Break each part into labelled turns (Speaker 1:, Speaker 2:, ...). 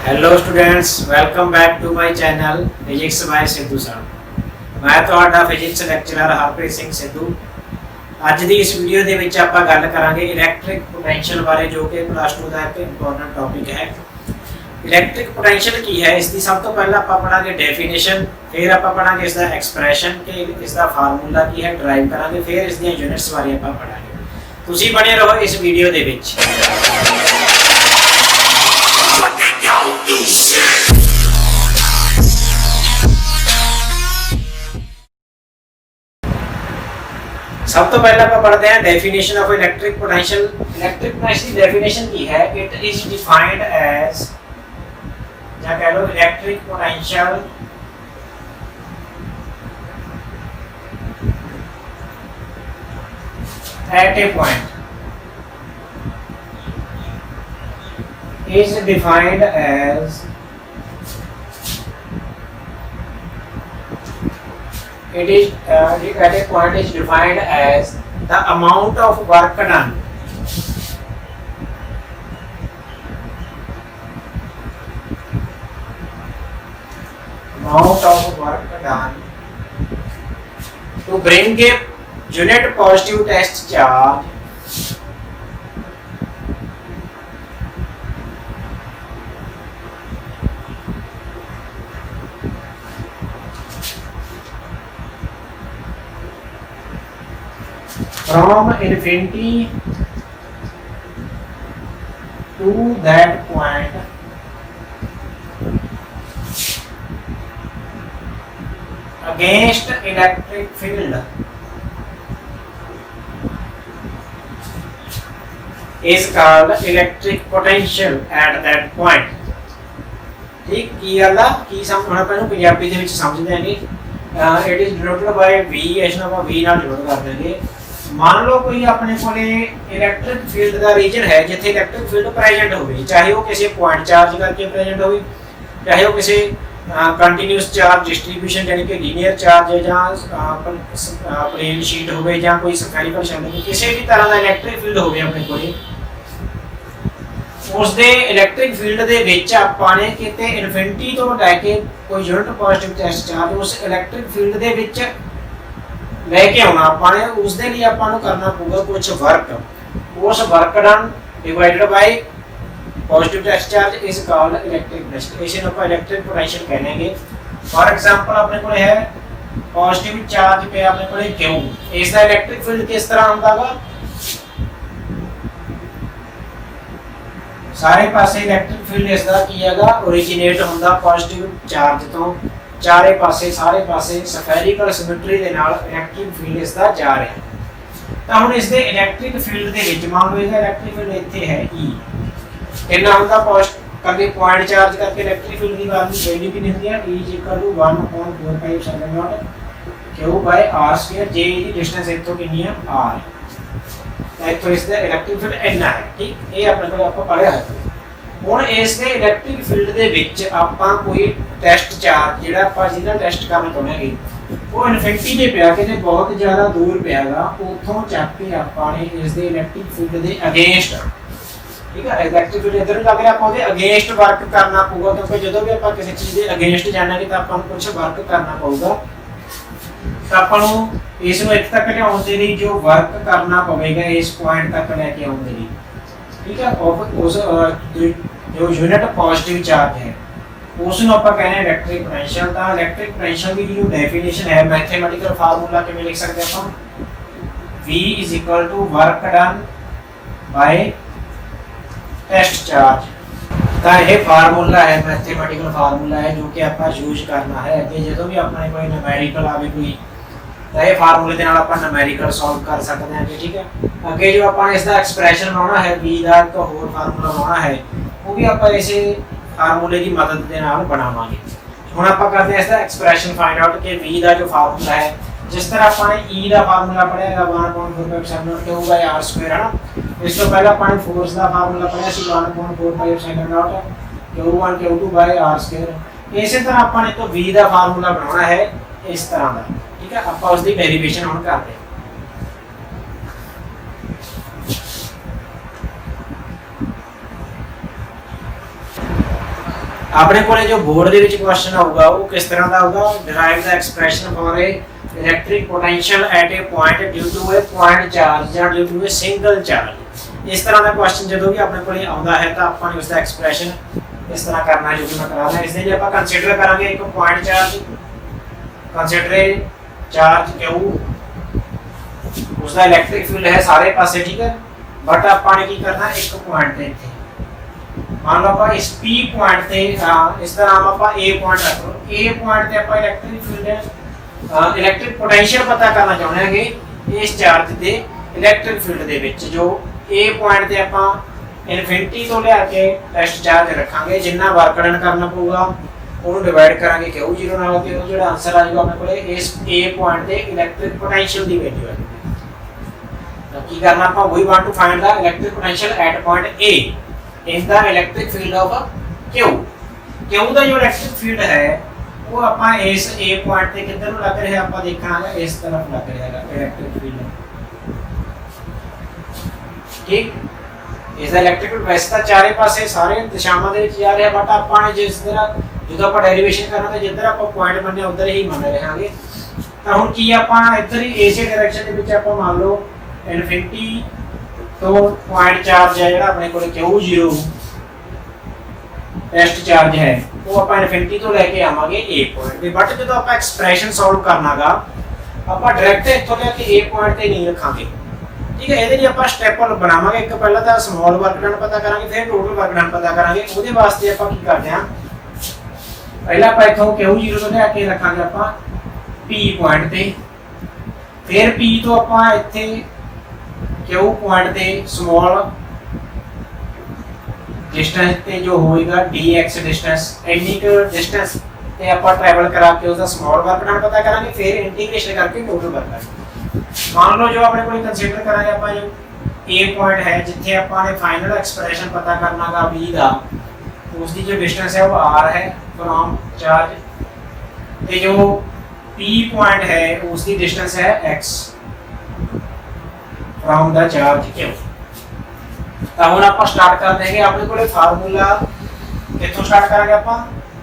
Speaker 1: Hello students, welcome back to my channel physics by Sidhu sir. मैं ਤੁਹਾਡਾ physics lecturer Harpreet Singh Sidhu. ਅੱਜ ਦੀ ਇਸ ਵੀਡੀਓ ਦੇ ਵਿੱਚ ਆਪਾਂ ਗੱਲ ਕਰਾਂਗੇ ਇਲੈਕਟ੍ਰਿਕ ਪੋਟੈਂਸ਼ੀਅਲ ਬਾਰੇ, ਜੋ ਕਿ ਪਲੱਸ 2 ਦਾ ਇੱਕ ਇੰਪੋਰਟੈਂਟ ਟੌਪਿਕ ਹੈ। ਇਲੈਕਟ੍ਰਿਕ ਪੋਟੈਂਸ਼ੀਅਲ ਕੀ ਹੈ, ਇਸ ਦੀ ਸਭ ਤੋਂ ਪਹਿਲਾਂ ਆਪਾਂ ਪੜਾਂਗੇ ਡੈਫੀਨੇਸ਼ਨ, ਫਿਰ ਆਪਾਂ ਪੜਾਂਗੇ ਇਸ ਦਾ ਐਕਸਪ੍ਰੈਸ਼ਨ ਕਿ ਇਸ ਦਾ ਫਾਰਮੂਲਾ ਕੀ ਹੈ, ਡਰਾਈਵ ਕਰਾਂਗੇ, ਫਿਰ ਇਸ ਦੀਆਂ ਯੂਨਿਟਸ ਬਾਰੇ ਆਪਾਂ ਪੜਾਂਗੇ। ਤੁਸੀਂ ਬਣੇ ਰਹੋ ਇਸ ਵੀਡੀਓ ਦੇ ਵਿੱਚ। सब तो पहले आप पढ़ते हैं definition of electric potential. Electric potential की डेफिनेशन की है, इट इज डिफाइंड एज, या कह लो electric potential at a point is defined as it is at a point is defined as the amount of work done to bring a unit positive test charge from infinity to that point against electric field is called electric potential at that point। ठीक की गल आ की हम अपन पंजाबी ਦੇ ਵਿੱਚ ਸਮਝਦੇ ਆਂਗੇ। It is denoted by v, ਇਸ ਨੂੰ ਆਪਾਂ v ਨਾਲ ਡਿਨੋਟ ਕਰ ਦੇंगे। मान लो कोई अपने कोले इलेक्ट्रिक फील्ड का रीजन है जिथे इलेक्ट्रिक फील्ड प्रेजेंट होवे, चाहे वो किसी पॉइंट चार्ज करके प्रेजेंट होवे, चाहे वो किसी कंटीन्यूअस चार्ज डिस्ट्रीब्यूशन यानी कि लीनियर चार्ज है, ਜਾਂ प्लेन शीट होवे, ਜਾਂ कोई स्फेरिकल शेल होवे, किसी भी तरह का इलेक्ट्रिक फील्ड होवे अपने कोले, ਉਸ ਦੇ ਇਲੈਕਟ੍ਰਿਕ ਫੀਲਡ ਦੇ ਵਿੱਚ ਆਪਾਂ ਨੇ ਕਿਤੇ ਇਨਫਿਨਿਟੀ ਤੋਂ ਲੈ ਕੇ ਕੋਈ ਯੂਨਿਟ ਪੋਜ਼ਿਟਿਵ ਟੈਸਟ ਚਾਰਜ ਉਸ ਇਲੈਕਟ੍ਰਿਕ ਫੀਲਡ ਦੇ ਵਿੱਚ ਲੈ ਕੇ ਆਉਣਾ। ਆਪਾਂ ਨੇ ਉਸ ਦੇ ਲਈ ਆਪਾਂ ਨੂੰ ਕਰਨਾ ਪਊਗਾ ਕੁਝ ਵਰਕ। ਉਸ work done divided by positive test charge is called electric potential. ਇਸੇ ਨੂੰ ਆਪਾਂ ਇਲੈਕਟ੍ਰਿਕ ਪੋਟੈਂਸ਼ੀਅਲ ਕਹਾਂਗੇ। ਫॉर एग्जांपल ਆਪਣੇ ਕੋਲੇ ਹੈ ਪੋਜ਼ਿਟਿਵ ਚਾਰਜ ਪਿਆ ਆਪਣੇ ਕੋਲੇ Q, ਇਸ ਦਾ ਇਲੈਕਟ੍ਰਿਕ ਫੀਲਡ ਕਿਸ ਤਰ੍ਹਾਂ ਹੁੰਦਾਗਾ, ਸਾਰੇ ਪਾਸੇ ਇਲੈਕਟ੍ਰਿਕ ਫੀਲਡ ਇਸ ਦਾ ਕੀ ਹੈਗਾ, ओरिजिनेट ਹੁੰਦਾ ਪੋਜ਼ਿਟਿਵ ਚਾਰਜ ਤੋਂ। ਚਾਰੇ ਪਾਸੇ ਸਾਰੇ ਪਾਸੇ ਸਫੈਰਿਕਲ ਸਿਮੈਟਰੀ ਦੇ ਨਾਲ ਇਲੈਕਟ੍ਰਿਕ ਫੀਲਡ ਇਸ ਦਾ ਜਾ ਰਿਹਾ। ਤਾਂ ਹੁਣ ਇਸ ਦੇ ਇਲੈਕਟ੍ਰਿਕ ਫੀਲਡ ਦੇ ਵਿੱਚ ਮੰਨ ਲਓ ਇਹਦਾ ਇਲੈਕਟ੍ਰਿਕ ਫੀਲਡ ਇੱਥੇ ਹੈ E, ਕਿੰਨਾ ਹੁੰਦਾ ਕਰਕੇ ਪੁਆਇੰਟ ਚਾਰਜ ਕਰਕੇ ਇਲੈਕਟ੍ਰਿਕ ਫੀਲਡ ਦੀ ਵੈਲਿਊ ਕਿੰਨੀ ਹੁੰਦੀ ਹੈ, E = 1/4πε0 Q/r²। ਜੇ ਦੀ ਡਿਸਟੈਂਸ ਇੱਥੋਂ ਕਿੰਨੀ ਹੈ, r, ਤਾਂ ਇੱਥੋਂ ਇਸ ਦਾ ਇਲੈਕਟ੍ਰਿਕ ਫੀਲਡ ਇੰਨਾ ਹੈ। ਠੀਕ, ਇਹ ਆਪਣੇ ਕੋਲ ਆਪਾਂ ਪੜ੍ਹਿਆ ਹੈ। ਹੁਣ ਇਸ ਦੇ ਇਲੈਕਟ੍ਰਿਕ ਫੀਲਡ ਦੇ ਵਿੱਚ ਆਪਾਂ ਕੋਈ ਟੈਸਟ ਚਾਰਜ ਜਿਹੜਾ ਆਪਾਂ ਜਿਹਦਾ ਟੈਸਟ ਕਰਨਾ ਚਾਹੁੰਦੇ ਹਾਂ, ਉਹ ਇਨਫਿਨਿਟੀ ਤੇ ਪਿਆ, ਕਿਤੇ ਬਹੁਤ ਜ਼ਿਆਦਾ ਦੂਰ ਪਿਆਗਾ, ਉੱਥੋਂ ਚੱਕ ਕੇ ਆਪਾਂ ਨੇ ਇਸ ਦੇ ਇਲੈਕਟ੍ਰਿਕ ਫੀਲਡ ਦੇ ਅਗੇਂਸਟ, ਠੀਕ ਹੈ, ਇਲੈਕਟ੍ਰਿਕ ਫੀਲਡ ਇਧਰ ਨੂੰ ਲੱਗ ਰਿਹਾ, ਆਪਾਂ ਉਹਦੇ ਅਗੇਂਸਟ ਵਰਕ ਕਰਨਾ ਪਊਗਾ, ਕਿਉਂਕਿ ਜਦੋਂ ਵੀ ਆਪਾਂ ਕਿਸੇ ਚੀਜ਼ ਦੇ ਅਗੇਂਸਟ ਜਾਣਾਂਗੇ ਤਾਂ ਆਪਾਂ ਨੂੰ ਕੁਝ ਵਰਕ ਕਰਨਾ ਪਊਗਾ। ਤਾਂ ਆਪਾਂ ਨੂੰ ਇਸ ਨੂੰ ਇੱਥੇ ਤੱਕ ਲਿਆਉਣ ਦੇ ਲਈ ਜੋ ਵਰਕ ਕਰਨਾ ਪਵੇਗਾ ਇਸ ਪੁਆਇੰਟ ਤੱਕ ਲੈ ਕੇ ਆਉਣ ਦੇ ਲਈ, ठीक है, उस जो यूनिट पॉजिटिव चार्ज है उसको आप कहने इलेक्ट्रिक पोटेंशियल। तो इलेक्ट्रिक पोटेंशियल की जो डेफिनेशन है, मैथमेटिकल फार्मूला के में लिख सकते हैं अपन, V = work done by test charge. तो ये फार्मूला है, मैथमेटिकल फार्मूला है जो कि आप यूज करना है अगे जो भी अपने कोई न्यूमेरिकल आवे कोई, तो ये फार्मूले के नाल अपन न्यूमेरिकल सॉल्व कर सकते हैं। ठीक है, अगे जो अपन इसका एक्सप्रेशन बनाना है, V का एक होर फार्मूला बनाना है, वो भी आप इसे फार्मूले की मदद के नाल बनावांगे। हुण आप करते हैं इसका एक्सप्रेशन फाइंड आउट कि V का जो फार्मूला है, जिस तरह अपने E का फार्मूला पढ़िया 1/4πε0 Q/r² है ना, इस तो पहले अपने फोर्स का फार्मूला पढ़िया सी 1/4πε0 Q1 Q2/r²। इसी तरह अपने तो V का फार्मूला बनाना है इस तरह का। ठीक है, आप उसकी डेरिवेशन हम करते हैं। ਆਪਣੇ ਕੋਲੇ ਜੋ ਬੋਰਡ ਦੇ ਵਿੱਚ ਕੁਐਸਚਨ ਆਊਗਾ ਉਹ ਕਿਸ ਤਰ੍ਹਾਂ ਦਾ ਆਊਗਾ, ਡਿਰਾਈਵ ਦਾ expression for a electric potential at a point due to a point charge ਜਾਂ due to a single charge. ਇਸ ਤਰ੍ਹਾਂ ਦਾ ਕੁਐਸਚਨ ਜਦੋਂ ਵੀ ਆਪਣੇ ਕੋਲੇ ਆਉਂਦਾ ਹੈ ਤਾਂ ਆਪਾਂ ਨੇ ਉਸ ਦਾ ਐਕਸਪ੍ਰੈਸ਼ਨ ਇਸ ਤਰ੍ਹਾਂ ਕਰਨਾ ਹੈ, ਜੋ ਕਿ ਮੈਂ ਕਰਾ ਰਿਹਾ। ਇਸ ਦੇ ਲਈ ਆਪਾਂ ਕੰਸੀਡਰ ਕਰਾਂਗੇ ਇੱਕ point charge, consider charge Q, ਉਸ ਦਾ ਇਲੈਕਟ੍ਰਿਕ ਫੀਲਡ ਹੈ ਸਾਰੇ ਪਾਸੇ, ਠੀਕ ਹੈ। ਬਟ ਆਪਾਂ ਨੇ ਕੀ ਕਰਨਾ, ਇੱਕ ਪੁਆਇੰਟ ਤੇ ਇੱਥੇ मान लो आप इस P पॉइंट पे इस तरह आप A पॉइंट रख लो, A पॉइंट पे आप इलेक्ट्रिक फील्ड इलेक्ट्रिक पोटेंशियल पता करना चाहते हैं कि इस चार्ज के इलेक्ट्रिक फील्ड दे विच जो A पॉइंट पे आप इनफिनिटी तो लेके टेस्ट चार्ज रखांगे, जिन्ना वर्क डन करना पऊगा ਉਹਨੂੰ ਡਿਵਾਈਡ ਕਰਾਂਗੇ Q0 ਨਾਲ ਤੇ ਉਹ ਜਿਹੜਾ ਆਨਸਰ ਆ ਜਾਊਗਾ ਆਪਣੇ ਕੋਲੇ ਇਸ A ਪੁਆਇੰਟ ਤੇ ਇਲੈਕਟ੍ਰਿਕ ਪੋਟੈਂਸ਼ੀਅਲ ਦੀ ਵੈਲਿਊ ਹੈ। ਤਾਂ ਕੀ ਕਰਨਾ ਆਪਾਂ, we want to find the electric potential at point A in the electric field of Q। Q ਦਾ ਜੋ ਇਲੈਕਟ੍ਰਿਕ ਫੀਲਡ ਹੈ ਉਹ ਆਪਾਂ ਇਸ A ਪੁਆਇੰਟ ਤੇ ਕਿੱਧਰ ਨੂੰ ਲੱਗ ਰਿਹਾ, ਆਪਾਂ ਦੇਖਾਂਗੇ ਇਸ ਤਰਫ ਲੱਗ ਰਿਹਾ ਹੈ ਇਲੈਕਟ੍ਰਿਕ ਫੀਲਡ, ਠੀਕ। ਇਸ ਦਾ ਇਲੈਕਟ੍ਰਿਕ ਵੈਸੇ ਤਾਂ ਚਾਰੇ ਪਾਸੇ ਸਾਰੇ ਦਿਸ਼ਾਵਾਂ ਦੇ ਵਿੱਚ ਜਾ ਰਿਹਾ, ਬਟ ਆਪਾਂ ਨੇ ਜਿਸ ਤਰ੍ਹਾਂ ਜਦੋਂ ਆਪਾਂ ਡੈਰੀਵੇਸ਼ਨ ਕਰਨਾ ਤਾਂ ਜਿੱਧਰ ਆਪਾਂ ਪੁਆਇੰਟ ਮੰਨਿਆ ਉਧਰ ਹੀ ਮੰਨ ਰਹਾਂਗੇ। ਤਾਂ ਹੁਣ ਕੀ ਆਪਾਂ ਇੱਧਰ ਹੀ ਇਸੇ ਡਾਇਰੈਕਸ਼ਨ ਦੇ ਵਿੱਚ ਆਪਾਂ ਮੰਨ ਲਓ ਇਨਫਿਨਿਟੀ ਤੋਂ ਪੁਆਇੰਟ ਚਾਰਜ ਹੈ ਜਿਹੜਾ ਆਪਣੇ ਕੋਲ Q0 ਟੈਸਟ ਚਾਰਜ ਹੈ ਉਹ ਆਪਾਂ ਇਨਫਿਨਿਟੀ ਤੋਂ ਲੈ ਕੇ ਆਵਾਂਗੇ A ਪੁਆਇੰਟ ਤੇ। ਬਟ ਜਦੋਂ ਆਪਾਂ ਐਕਸਪ੍ਰੈਸ਼ਨ ਸੋਲਵ ਕਰਨਾਗਾ ਆਪਾਂ ਡਾਇਰੈਕਟ ਇੱਥੋਂ ਲੈ ਕੇ A ਪੁਆਇੰਟ ਤੇ ਨਹੀਂ ਰੱਖਾਂਗੇ, ਠੀਕ ਹੈ। ਇਹਦੇ ਲਈ ਆਪਾਂ ਸਟੈਪ ਬਣਾਵਾਂਗੇ, ਇੱਕ ਪਹਿਲਾਂ ਤਾਂ ਸਮਾਲ ਵਰਕ ਡਨ ਪਤਾ ਕਰਾਂਗੇ, ਫਿਰ ਟੋਟਲ ਵਰਕ ਡਨ ਪਤਾ ਕਰਾਂਗੇ। ਉਹਦੇ ਵਾਸਤੇ ਆਪਾਂ ਕੀ ਕਰਦੇ ਹਾਂ, ਪਹਿਲਾਂ ਆਪਾਂ ਇੱਥੋਂ Q0 ਤੋਂ ਲੈ ਕੇ ਰੱਖਾਂਗੇ ਆਪਾਂ P ਪੁਆਇੰਟ ਤੇ, ਫਿਰ P ਤੋਂ ਆਪਾਂ ਇੱਥੇ Q ਪੁਆਇੰਟ ਤੇ ਸਮਾਲ डिस्टेंस पे जो होएगा dx डिस्टेंस, इतनी का डिस्टेंस ਤੇ ਆਪਾਂ ਟਰੈਵਲ ਕਰਾ ਕੇ ਉਸ ਦਾ ਸਮਾਲ ਵਰਕ ਡਨ ਪਤਾ ਕਰਾਂਗੇ, ਫਿਰ ਇੰਟੀਗ੍ਰੇਸ਼ਨ ਕਰਕੇ ਟੋਟਲ ਵਰਕ ਕਰਾਂਗੇ। ਮੰਨ ਲਓ ਜੋ ਆਪਣੇ ਕੋਲ ਕੰਸੀਡਰ ਕਰਾਂਗੇ ਆਪਾਂ ਜੋ A ਪੁਆਇੰਟ ਹੈ ਜਿੱਥੇ ਆਪਾਂ ਨੇ ਫਾਈਨਲ ਐਕਸਪ੍ਰੈਸ਼ਨ ਪਤਾ ਕਰਨਾਗਾ B ਦਾ, ਉਸ ਦੀ ਜੋ ਡਿਸਟੈਂਸ ਹੈ ਉਹ r ਹੈ ਫਰਮ ਚਾਰਜ, ਤੇ ਜੋ P ਪੁਆਇੰਟ ਹੈ ਉਸ ਦੀ ਡਿਸਟੈਂਸ ਹੈ x ਫਰਮ ਦਾ ਚਾਰਜ Q। ਤਾਂ ਹੁਣ ਆਪਾਂ ਸਟਾਰਟ ਕਰ ਦੇਂਗੇ ਆਪਣੇ ਕੋਲੇ ਫਾਰਮੂਲਾ ਕਿੱਥੋਂ ਸਟਾਰਟ ਕਰਾਂਗੇ ਆਪਾਂ,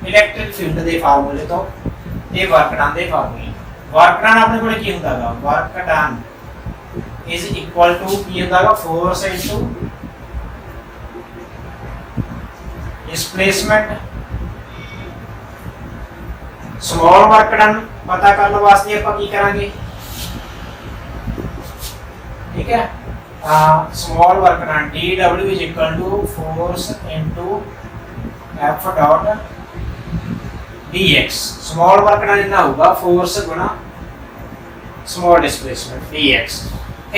Speaker 1: ਇਲੈਕਟ੍ਰਿਕ ਫੀਲਡ ਦੇ ਫਾਰਮੂਲੇ ਤੋਂ ਤੇ ਵਰਕ ਡਨ ਦੇ ਫਾਰਮੂਲੇ। ਵਰਕ ਡਨ ਆਪਣੇ ਕੋਲੇ ਕੀ ਹੁੰਦਾਗਾ, work done is equal to ਕੀ ਹੁੰਦਾਗਾ, force into displacement. Small work done पता करने वास्ते ਆਪਾਂ ਕੀ ਕਰਾਂਗੇ, ठीक है। Small work done dw is equal to force into f dot dx। Small work done इतना होगा फोर्स गुना स्मॉल डिस्प्लेसमेंट dx।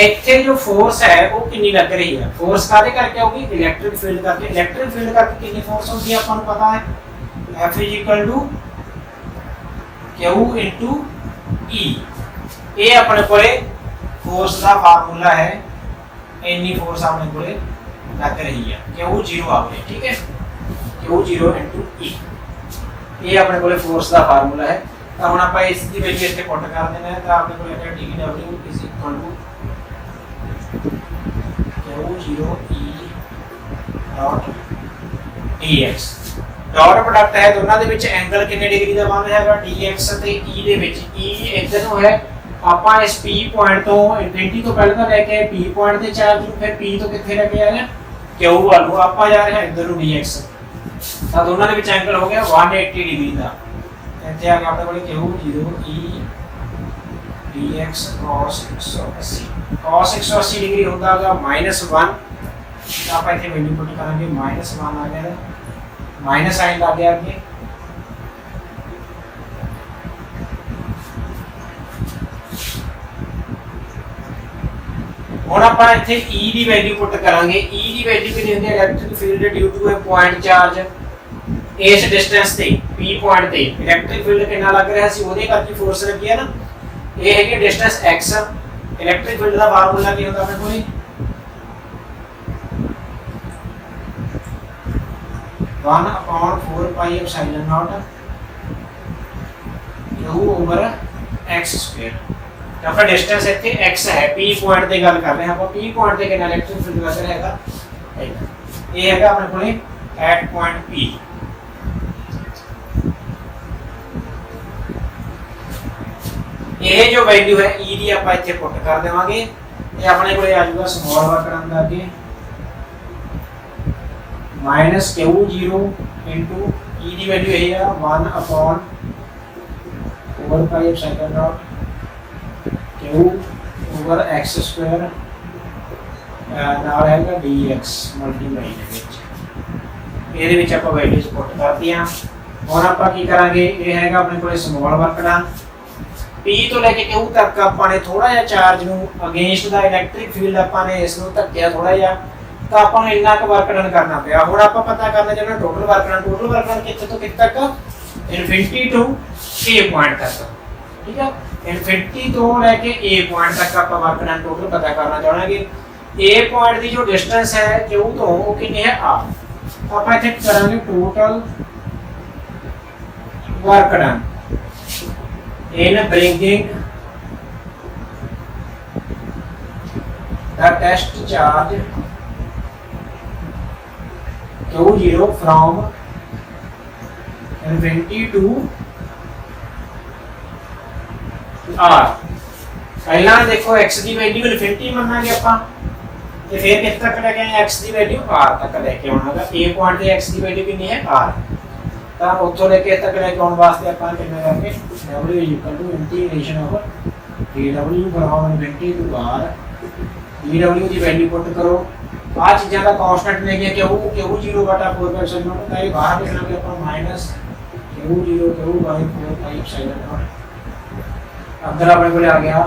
Speaker 1: ਇੱਥੇ जो फोर्स है वो कितनी लग रही है, फोर्स कादे करके होगी, इलेक्ट्रिक फील्ड करके। इलेक्ट्रिक फील्ड करके कितनी फोर्स होती है अपन को पता है, F is equal to Q into E। ये अपने कोले फोर्स का फार्मूला है, इतनी फोर्स अपने कोले लग रही है, Q0 आ गया, ठीक है। Q0 into E ये अपने कोले फोर्स का फार्मूला है। तो हम आप इसकी वैल्यू इतने पुट कर देना है, तो अपने कोले dW is equal to Q0 E dot dx। Dot product है दोनों ਦੇ ਵਿੱਚ ਐਂਗਲ ਕਿੰਨੇ ਡਿਗਰੀ ਦਾ ਬਣ ਰਿਹਾ ਹੈਗਾ, dx ਤੇ e ਦੇ ਵਿੱਚ। e ਇੱਧਰ ਨੂੰ ਹੈ, ਆਪਾਂ ਇਸ p ਪੁਆਇੰਟ ਤੋਂ ਇਨਫਿਨਿਟੀ ਤੋਂ ਪਹਿਲਾਂ ਤਾਂ ਲੈ ਕੇ p ਪੁਆਇੰਟ ਤੇ ਚਾਰਜ ਨੂੰ, ਫਿਰ p ਤੋਂ ਕਿੱਥੇ ਲੈ ਕੇ ਆ ਰਹੇ q ਵੱਲ ਨੂੰ, ਆਪਾਂ ਜਾ ਰਹੇ ਹਾਂ ਇੱਧਰ ਨੂੰ dx। ਤਾਂ ਦੋਨਾਂ ਦੇ ਵਿੱਚ ਐਂਗਲ ਹੋ ਗਿਆ 180 ਡਿਗਰੀ ਦਾ। ਇੱਥੇ ਆ ਗਿਆ ਆਪਣੇ ਕੋਲ Q0 E dx cos 180। cos 180 degree होता है -1। तो आप इतने वैल्यू पुट करेंगे, -1 आ गया, माइनस साइन लग गया आगे। ਹੁਣ ਆਪਾਂ ਇੱਥੇ E ਦੀ ਵੈਲਿਊ ਪੁੱਟ ਕਰਾਂਗੇ। E ਦੀ ਵੈਲਿਊ ਕਿੰਨੀ ਹੁੰਦੀ ਹੈ, electric field due to a point charge ਇਸ ਡਿਸਟੈਂਸ ਤੇ P ਪੁਆਇੰਟ ਤੇ ਇਲੈਕਟ੍ਰਿਕ ਫੀਲਡ ਕਿੰਨਾ ਲੱਗ ਰਿਹਾ ਸੀ, ਉਹਦੇ ਕਰਕੇ ਫੋਰਸ ਲੱਗੀ ਹੈ ਨਾ। ਇਹ ਹੈਗੀ ਡਿਸਟੈਂਸ x। इलेक्ट्रिक फील्ड का फार्मूला क्या होता है कोई 1/4 pi epsilon not q over x square. तो अपना डिस्टेंस ਇੱਥੇ x है, p ਪੁਆਇੰਟ ਤੇ ਗੱਲ ਕਰ ਰਹੇ ਹਾਂ ਆਪਾਂ। p ਪੁਆਇੰਟ ਤੇ ਕਿੰਨਾ ਇਲੈਕਟ੍ਰਿਕ ਫੀਲਡ ਲੱਗ ਰਿਹਾ ਹੈਗਾ, ਇਹ ਹੈਗਾ ਆਪਣੇ ਕੋਲੇ ਐਟ ਪੁਆਇੰਟ p। ਇਹ ਜੋ ਵੈਲਿਊ ਹੈ E ਦੀ ਆਪਾਂ ਇੱਥੇ ਪੁੱਟ ਕਰ ਦੇਵਾਂਗੇ ਤੇ ਆਪਣੇ ਕੋਲੇ ਆ ਜਾਊਗਾ ਸਮਾਲ ਵਰਕਡਨ ਦਾ ਅੱਗੇ ਮਾਈਨਸ Q0 ਇਨਟੂ E ਦੀ ਵੈਲਿਊ ਇਹ ਆ 1 upon 4 pi epsilon naught Q over x square ਨਾਲ ਹੈਗਾ dx ਮਲਟੀਪਲਾਈ ਦੇ ਵਿੱਚ ਇਹਦੇ ਵਿੱਚ ਆਪਾਂ ਵੈਲਿਊਜ਼ ਪੁੱਟ ਕਰਤੀਆਂ। ਹੁਣ ਆਪਾਂ ਕੀ ਕਰਾਂਗੇ ਇਹ ਹੈਗਾ ਆਪਣੇ ਕੋਲੇ ਸਮਾਲ ਵਰਕਡਨ P ਤੋਂ ਲੈ ਕੇ Q ਤੱਕ ਆਪਾਂ ਨੇ ਥੋੜਾ ਜਿਹਾ ਚਾਰਜ ਨੂੰ ਅਗੇਂਸਟ ਦਾ ਇਲੈਕਟ੍ਰਿਕ ਫੀਲਡ ਆਪਾਂ ਨੇ ਇਸ ਨੂੰ ਧੱਕਿਆ ਥੋੜਾ ਜਿਹਾ ਤਾਂ ਆਪਾਂ ਨੂੰ ਇੰਨਾ ਕੁ ਵਰਕ ਡਨ ਕਰਨਾ ਪਿਆ। ਹੁਣ ਆਪਾਂ ਪਤਾ ਕਰਨਾ ਚਾਹੁੰਦੇ ਟੋਟਲ ਵਰਕ ਡਨ ਕਿੱਥੇ ਤੋਂ ਕਿੱਥੇ ਤੱਕ ਇਨਫਿਨਿਟੀ ਟੂ A ਪੁਆਇੰਟ ਤੱਕ ਠੀਕ ਹੈ। ਇਨਫਿਨਿਟੀ ਤੋਂ ਲੈ ਕੇ A ਪੁਆਇੰਟ ਤੱਕ ਆਪਾਂ ਵਰਕ ਡਨ ਟੋਟਲ ਪਤਾ ਕਰਨਾ ਚਾਹਾਂਗੇ। A ਪੁਆਇੰਟ ਦੀ ਜੋ ਡਿਸਟੈਂਸ ਹੈ Q ਤੋਂ ਉਹ ਕਿੰਨੀ ਹੈ R ਆਪਾਂ ਇੱਥੇ ਕਰਾਂਗੇ total work done in bringing the test charge Q0 from infinity to R। पहला देखो x की वैल्यू इनफिनिटी ਮੰਨਾਂਗੇ ਆਪਾਂ ਤੇ ਫਿਰ ਕਿੱਥੇ ਤੱਕ ਲੈ ਕੇ ਆਏ x ਦੀ ਵੈਲਿਊ R ਤੱਕ ਲੈ ਕੇ ਆਉਣਾਗਾ। A ਪੁਆਇੰਟ ਤੇ x ਦੀ ਵੈਲਿਊ ਕਿੰਨੀ ਹੈ R ਤਾਂ ਉੱਥੋਂ ਲੈ ਕੇ ਤੱਕ ਲੈ ਕੇ ਆਉਣ ਵਾਸਤੇ ਆਪਾਂ ਕਿੰਨਾ ਕਰਾਂਗੇ w integration of dw from infinity to R dw the value ਪੁੱਟ ਕਰੋ। ਆ ਚੀਜ਼ਾਂ ਦਾ ਕਾਂਸਟੈਂਟ ਲੈ ਕੇ Q0 ਬਟਾ 4 ਪਾਈ ਐਪਸਾਈਲਨ ਨੋਟ ਤਾਂ ਇਹ ਬਾਹਰ ਲਿਖਾਂਗੇ ਆਪਾਂ minus Q0 Q by 4 pi epsilon naught ਅੰਦਰ ਆਪਣੇ ਕੋਲ ਆ ਗਿਆ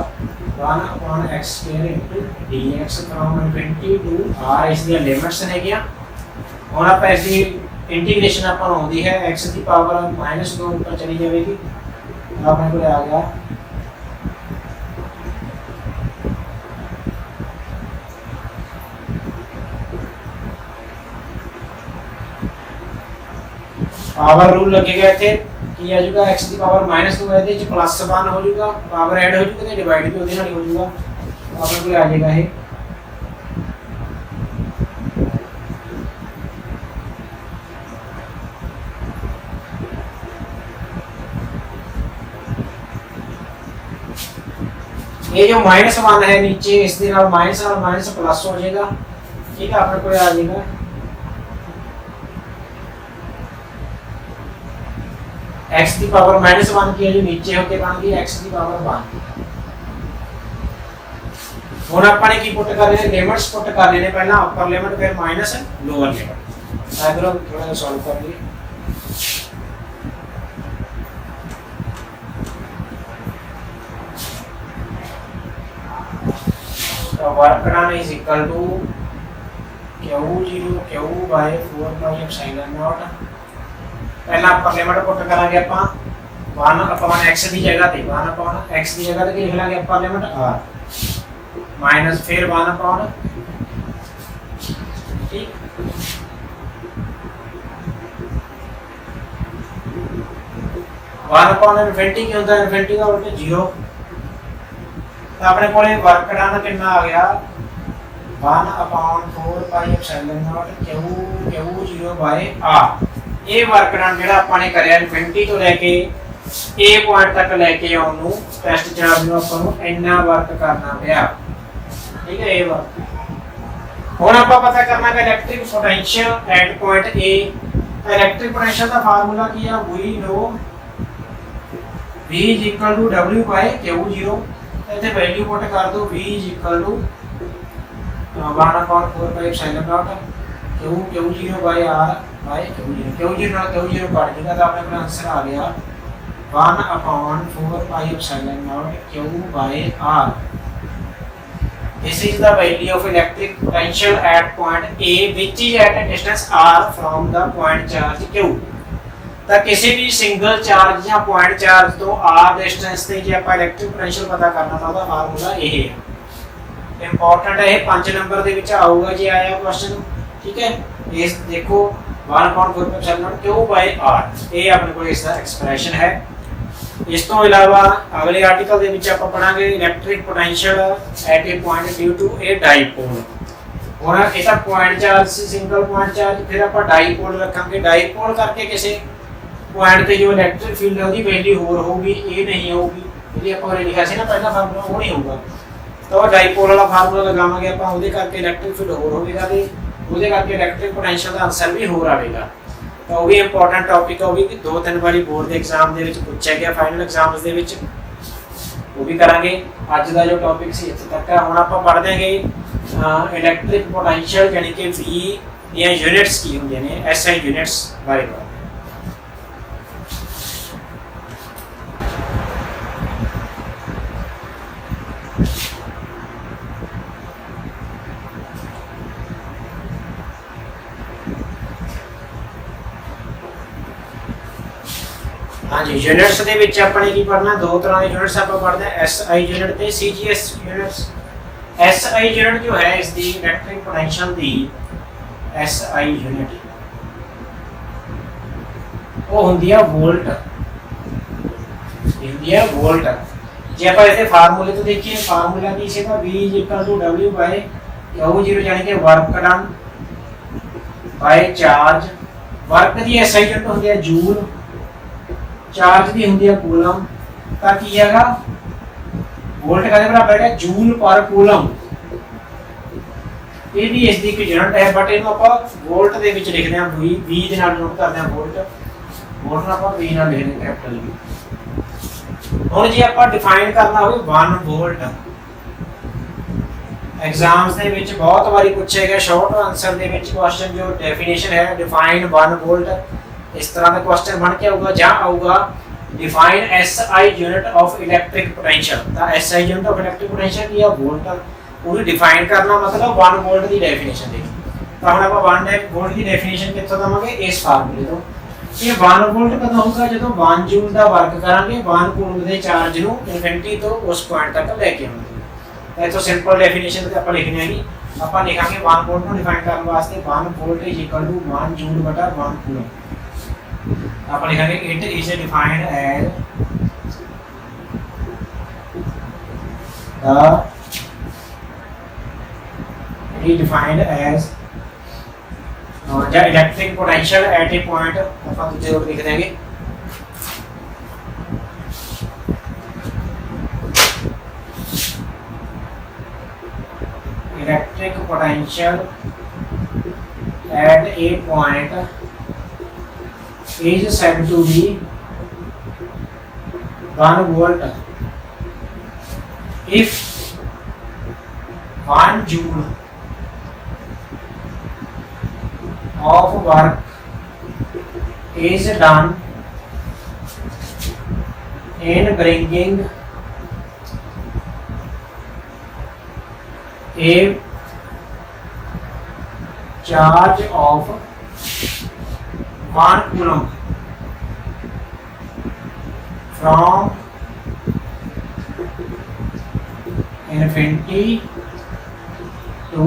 Speaker 1: 1 upon x square into dx from infinity to R ਇਸ ਦੀਆਂ ਲਿਮਿਟਸ ਨੇ ਗਿਆ। ਹੁਣ ਆਪਾਂ ਇਸ ਦੀ इंटीग्रेशन अपन होती है x की पावर -2 ऊपर चली जाएगी अपने को आ गया पावर रूल लगेगा इथे की आ जाएगा x की पावर -2 है इधर +1 हो जाएगा पावर ऐड हो जाएगी ते डिवाइड भी ਉਹਦੇ ਨਾਲ ਹੋ ਜਾਊਗਾ अपने को आ जाएगा ये ये जो -1 है नीचे इस दिन और माइनस प्लस हो जाएगा ठीक है अपने को आ जाएगा x की पावर -1 की जो नीचे होके बन गई x की पावर 1। ਹੁਣ ਆਪਾਂ ਨੇ ਕੀ ਪੁੱਟ ਕਰ ਰਹੇ ਨੇ ਲਿਮਿਟਸ ਪੁੱਟ ਕਰ ਰਹੇ ਨੇ ਪਹਿਲਾਂ ਅਪਰ ਲਿਮਿਟ ਫਿਰ ਮਾਈਨਸ ਲੋਅਰ ਲਿਮਿਟ ਇਧਰੋਂ ਥੋੜਾ ਜਿਹਾ ਸੋਲਵ ਕਰ ਲਈਏ। Work done is equal to Q0 Q by 4 pi epsilon naught पहला अपर लिमिट पुट करांगे अपन 1 upon x की जगह पे 1 upon x की जगह पे लिख लांगे अपर लिमिट r माइनस फिर 1 upon ठीक 1 upon इनफिनिटी क्या होता है इनफिनिटी का उल्टा 0 तो अपने कोले वर्क डन कितना आ गया 1 upon 4 pi epsilon naught Q0 by R। ये वर्क डन ਜਿਹੜਾ ਆਪਾਂ ਨੇ ਕਰਿਆ ਇਨਫਿਨਿਟੀ ਤੋਂ ਲੈ ਕੇ A ਪੁਆਇੰਟ ਤੱਕ ਲੈ ਕੇ ਆਉਣ ਨੂੰ ਟੈਸਟ ਚਾਰਜ ਨੂੰ ਆਪਾਂ ਨੂੰ ਇੰਨਾ ਵਰਕ ਕਰਨਾ ਪਿਆ ਠੀਕ ਹੈ। ਇਹ ਵਰਕ ਹੁਣ ਆਪਾਂ ਪਤਾ ਕਰਨਾ ਹੈ electric potential at point A। Electric potential ਦਾ ਫਾਰਮੂਲਾ ਕੀ ਆ we no V is equal to W by Q0 इतने वैल्यू पुट कर दो V is equal to 1 upon 4 pi epsilon naught Q0 by R by Q0 ਨਾਲ Q0 काट देगा तो अपने अपना आंसर आ गया 1 upon 4 pi epsilon naught Q by R। This is the value of electric potential at point A which is at a distance R from the point charge Q। ਤਾਂ ਕਿਸੇ ਵੀ single charge ਜਾਂ point charge ਤੋਂ r distance ਤੇ ਜੇ ਆਪਾਂ electric potential ਪਤਾ ਕਰਨਾ ਤਾਂ ਉਹਦਾ ਫਾਰਮੂਲਾ ਇਹ ਹੈ। ਇੰਪੋਰਟੈਂਟ ਹੈ ਇਹ 5 ਨੰਬਰ ਦੇ ਵਿੱਚ ਆਊਗਾ ਜੇ ਆਇਆ ਕੁਐਸਚਨ ਠੀਕ ਹੈ। ਇਸ ਦੇਖੋ 1/4 Q by R ਇਹ ਆਪਣੇ ਕੋਲ ਇਸ ਦਾ ਐਕਸਪ੍ਰੈਸ਼ਨ ਹੈ। ਇਸ ਤੋਂ ਇਲਾਵਾ ਅਗਲੇ ਆਰਟੀਕਲ ਦੇ ਵਿੱਚ ਆਪਾਂ ਪੜਾਂਗੇ electric potential at a point due to a dipole. ਹੁਣ ਇਹ ਤਾਂ ਪੁਆਇੰਟ ਚਾਰਜ ਸੀ ਸਿੰਗਲ ਪੁਆਇੰਟ ਚਾਰਜ ਫਿਰ ਆਪਾਂ ਡਾਈਪੋਲ ਰੱਖਾਂਗੇ। ਡਾਈਪੋਲ ਕਰਕੇ ਕਿਸੇ पॉइंट पे जो इलेक्ट्रिक फील्ड है उसकी वैल्यू होर होगी ए नहीं होगी ਜਿਹੜੀ ਆਪਾਂ ਉਹ ਲਿਖਿਆ ਸੀ ਨਾ ਪਹਿਲਾ ਫਾਰਮੂਲਾ ਉਹ ਨਹੀਂ ਹੋਊਗਾ। ਤਾਂ ਉਹ ਡਾਈਪੋਲ ਵਾਲਾ ਫਾਰਮੂਲਾ ਲਗਾਵਾਂਗੇ ਆਪਾਂ, ਉਹਦੇ ਕਰਕੇ ਇਲੈਕਟ੍ਰਿਕ ਫੀਲਡ ਹੋਰ ਹੋਵੇਗਾ ਤੇ ਉਹਦੇ ਕਰਕੇ ਇਲੈਕਟ੍ਰਿਕ ਪੋਟੈਂਸ਼ੀਅਲ ਦਾ ਆਨਸਰ ਵੀ ਹੋਰ ਆਵੇਗਾ। ਤਾਂ ਉਹ ਵੀ ਇੰਪੋਰਟੈਂਟ ਟੌਪਿਕ ਹੈ, ਉਹ ਵੀ 2-3 ਵਾਰੀ ਬੋਰਡ ਦੇ ਐਗਜ਼ਾਮ ਦੇ ਵਿੱਚ ਪੁੱਛਿਆ ਗਿਆ, ਫਾਈਨਲ ਐਗਜ਼ਾਮਸ ਦੇ ਵਿੱਚ ਉਹ ਵੀ ਕਰਾਂਗੇ। ਅੱਜ ਦਾ ਜੋ ਟੌਪਿਕ ਸੀ ਇੱਥੇ ਤੱਕ ਹੈ। ਹੁਣ ਆਪਾਂ ਪੜ੍ਹਦੇ ਹਾਂਗੇ ਇਲੈਕਟ੍ਰਿਕ ਪੋਟੈਂਸ਼ੀਅਲ ਯਾਨੀ ਕਿ ਵੀ ਦੀਆਂ ਯੂਨਿਟਸ ਕੀ ਹੁੰਦੀਆਂ ਨੇ, ਐਸਆਈ ਯੂਨਿਟਸ ਬਾਰੇ ਪੜ੍ਹਦੇ ਹਾਂ। हाँ जी, यूनिट्स ਦੇ ਵਿੱਚ ਆਪਾਂ ਨੇ ਕੀ ਪੜਨਾ, ਦੋ ਤਰ੍ਹਾਂ ਦੇ यूनिट्स ਆਪਾਂ ਪੜਦੇ ਹਾਂ, एसआई यूनिट ਤੇ सीजीएस यूनिट्स। एसआई यूनिट जो है इस the electric potential the SI unit वो ਹੁੰਦੀ ਆ ਵੋल्ट, ਹੁੰਦੀ ਆ ਵੋल्ट। ਜੇ ਆਪਾਂ ਇਹਦੇ ਫਾਰਮੂਲੇ ਤੋਂ ਦੇਖੀਏ, ਫਾਰਮੂਲਾ ਕੀ ਸੀਗਾ, V W/Q0 ਯਾਨੀ ਕਿ ਵਰਕ ਡਨ ਬਾਈ ਚਾਰਜ। ਵਰਕ ਦੀ एसआई यूनिट ਹੁੰਦੀ ਹੈ ਜੂਲ, चार्ज की होंगी है कूलम। ਤਾਂ ਕੀ ਹੈਗਾ, ਵੋਲਟ ਕਾਦੇ ਬਰਾਬਰ ਹੈ, ਜੂਲ ਪਰ ਕੂਲਮ। ਇਹ ਵੀ ਇਸ ਦੀ ਇੱਕ ਯੂਨਿਟ ਹੈ, ਬਟ ਇਹਨੂੰ ਆਪਾਂ ਵੋਲਟ ਦੇ ਵਿੱਚ ਲਿਖਦੇ ਹਾਂ, V ਦੇ ਨਾਲ ਨੋਟ ਕਰਦੇ ਹਾਂ ਵੋਲਟ, ਵੋਲਟ ਨੂੰ ਆਪਾਂ V ਨਾਲ ਲਿਖਦੇ ਹਾਂ ਕੈਪੀਟਲ V। ਹੁਣ ਜੇ ਆਪਾਂ ਡਿਫਾਈਨ ਕਰਨਾ ਹੋਵੇ 1 ਵੋਲਟ, ਐਗਜ਼ਾਮਸ ਦੇ ਵਿੱਚ ਬਹੁਤ ਵਾਰੀ ਪੁੱਛਿਆ ਗਿਆ ਸ਼ਾਰਟ ਆਨਸਰ ਦੇ ਵਿੱਚ ਕੁਐਸਚਨ ਜੋ ਡੈਫੀਨੇਸ਼ਨ ਹੈ ਡਿਫਾਈਨ 1 ਵੋਲਟ, इस तरह का क्वेश्चन बन के आऊगा जहां आऊगा define SI unit of electric potential. ता SI unit of electric potential की है वोल्ट, पूरी डिफाइन करना मतलब 1 वोल्ट की डेफिनेशन देखी। तो हम आप 1 वोल्ट की डेफिनेशन कितों देवांगे, इस फार्मूले तो। ये 1 वोल्ट कदों होगा जदों 1 जूल का वर्क करांगे 1 कूलम के चार्ज ਨੂੰ ਇਨਫਿਨਿਟੀ ਤੋਂ ਉਸ ਪੁਆਇੰਟ ਤੱਕ ਲੈ ਕੇ ਆਵਾਂਗੇ। ਤਾਂ ਇਥੋਂ ਸਿੰਪਲ ਡੈਫੀਨੇਸ਼ਨ ਤੇ ਆਪਾਂ ਲਿਖਣੀ ਹੈਗੀ, ਆਪਾਂ ਲਿਖਾਂਗੇ 1 ਵੋਲਟ ਨੂੰ ਡਿਫਾਈਨ ਕਰਨ ਵਾਸਤੇ 1 volt is equal to 1 joule ਬਟਾ 1 ਕੂਲਮ। आप लिखेंगे it is defined as the electric potential at a point, अपन दूसरे रूप लिख देंगे electric potential at a point is said to be 1 volt if 1 joule of work is done in bringing a charge of 1 coulomb from infinity to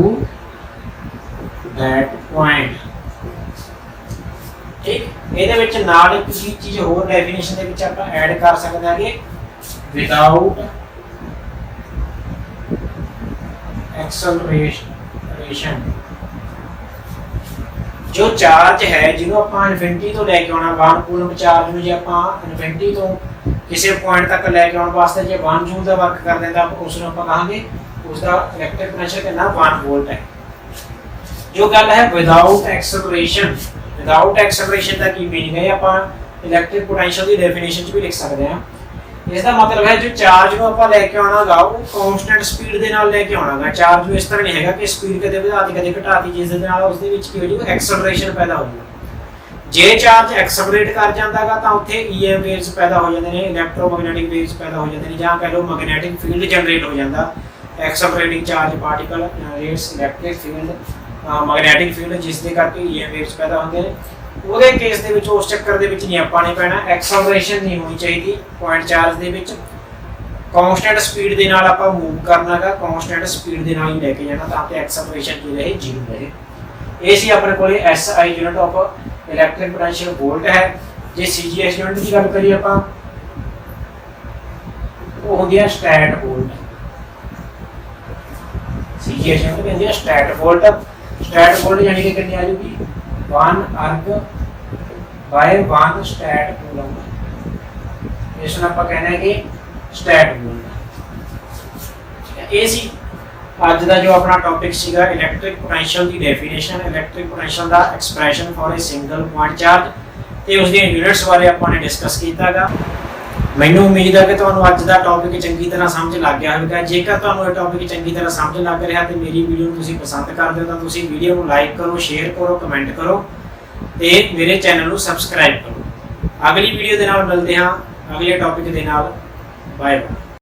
Speaker 1: that point। ठीक, ਇਹਦੇ ਵਿੱਚ ਨਾਲ ਇੱਕ ਚੀਜ਼ ਹੋਰ ਡੈਫੀਨੇਸ਼ਨ ਦੇ ਵਿੱਚ ਆਪਾਂ ਐਡ ਕਰ ਸਕਦੇ ਹਾਂਗੇ, ਵਿਦਆਊਟ एक्सेलरेशन। जो चार्ज है जिन्हों आप इनफिनिटी तो लैके आना 1 कूलम चार्ज में जे आप इनफिनिटी तो किसी पॉइंट तक लैके आने वास्ते जे 1 जूल का वर्क कर देता उसको आप कहांगे उसका इलेक्ट्रिक पोटेंशियल कितना 1 वोल्ट है। जो गल है विदाउट एक्सेलरेशन, विदाउट एक्सेलरेशन का की मीनिंग है, आप इलेक्ट्रिक पोटेंशियल की डेफिनेशन भी लिख सकते हैं। इसका मतलब है जो चार्ज को आप लैके आना वो कॉन्स्टेंट स्पीड के नाल लैके आना, चार्ज में इस तरह नहीं है कि स्पीड कदे वधाती कदे घटाती, जिस दे नाल उसदे विच की हो जाएगा एक्सेलरेशन पैदा हो जाएगा। जे चार्ज एक्सेलरेट कर जाता है तो उत्थे ईएम वेव्स पैदा हो जाते हैं, इलेक्ट्रोमैग्नेटिक वेव्स पैदा हो जाते हैं, जहाँ कह लो मैग्नेटिक फील्ड जनरेट हो जाता। Accelerating charge particle rates electric field magnetic field जिसके करके ईएम वेव्स पैदा होते हैं। ਉਹਦੇ ਕੇਸ ਦੇ ਵਿੱਚ ਉਸ ਚੱਕਰ ਦੇ ਵਿੱਚ ਨਹੀਂ ਆਪਾਂ ਨੇ ਪੈਣਾ, ਐਕਸਲਰੇਸ਼ਨ ਨਹੀਂ ਹੋਣੀ ਚਾਹੀਦੀ ਪੁਆਇੰਟ ਚਾਰਜ ਦੇ ਵਿੱਚ, ਕਾਂਸਟੈਂਟ ਸਪੀਡ ਦੇ ਨਾਲ ਆਪਾਂ ਮੂਵ ਕਰਨਾਗਾ, ਕਾਂਸਟੈਂਟ ਸਪੀਡ ਦੇ ਨਾਲ ਹੀ ਲੈ ਕੇ ਜਾਣਾ ਤਾਂ ਕਿ ਐਕਸਲਰੇਸ਼ਨ ਕੀ ਰਹੇ, 0 ਰਹੇ। ਇਹ ਸੀ ਆਪਣੇ ਕੋਲੇ SI unit of electric potential volt ਹੈ। ਜੇ ਸੀਜੀਐਸ ਯੂਨਿਟ ਦੀ ਗੱਲ ਕਰੀਏ ਆਪਾਂ, ਉਹ ਹੁੰਦੀ ਹੈ ਸਟੈਟ ਵੋਲਟ। ਸੀਜੀਐਸ ਯੂਨਿਟ ਕਹਿੰਦੇ ਆ ਸਟੈਟ ਵੋਲਟ। ਸਟੈਟ ਵੋਲਟ ਯਾਨੀ ਕਿ ਕਿੰਨੀ ਆ ਜੂਗੀ 1 अर्ग बाय 1 स्टैट कूलम। इसमें आप कहना है कि ਸਟੈਟ ਬੋਲਦਾ। ਇਹ ਸੀ ਅੱਜ ਦਾ ਜੋ ਆਪਣਾ ਟੌਪਿਕ ਸੀਗਾ ਇਲੈਕਟ੍ਰਿਕ ਪੋਟੈਂਸ਼ੀਅਲ ਦੀ ਡੈਫੀਨੇਸ਼ਨ, ਇਲੈਕਟ੍ਰਿਕ ਪੋਟੈਂਸ਼ੀਅਲ ਦਾ expression for a single point charge ਤੇ ਉਸ ਦੀਆਂ ਯੂਨਿਟਸ ਬਾਰੇ ਆਪਾਂ ਨੇ ਡਿਸਕਸ ਕੀਤਾਗਾ। ਮੈਨੂੰ ਉਮੀਦ ਹੈ ਕਿ ਤੁਹਾਨੂੰ ਅੱਜ ਦਾ ਟੌਪਿਕ ਚੰਗੀ ਤਰ੍ਹਾਂ ਸਮਝ ਲੱਗ ਗਿਆ ਹੋਵੇਗਾ। ਜੇਕਰ ਤੁਹਾਨੂੰ ਇਹ ਟੌਪਿਕ ਚੰਗੀ ਤਰ੍ਹਾਂ ਸਮਝ ਲੱਗ ਰਿਹਾ ਤੇ ਮੇਰੀ ਵੀਡੀਓ ਨੂੰ ਤੁਸੀਂ ਪਸੰਦ ਕਰਦੇ ਹੋ ਤਾਂ ਤੁਸੀਂ ਵੀਡੀਓ ਨੂੰ ਲਾਈਕ ਕਰੋ, ਸ਼ੇਅਰ ਕਰੋ, ਕਮੈਂਟ ਕਰੋ ਤੇ ਮੇਰੇ ਚੈਨਲ ਨੂੰ ਸਬਸਕ੍ਰਾਈਬ ਕਰੋ। ਅਗਲੀ ਵੀਡੀਓ ਦੇ ਨਾਲ ਮਿਲਦੇ ਹਾਂ ਅਗਲੇ ਟੌਪਿਕ ਦੇ ਨਾਲ। Bye bye.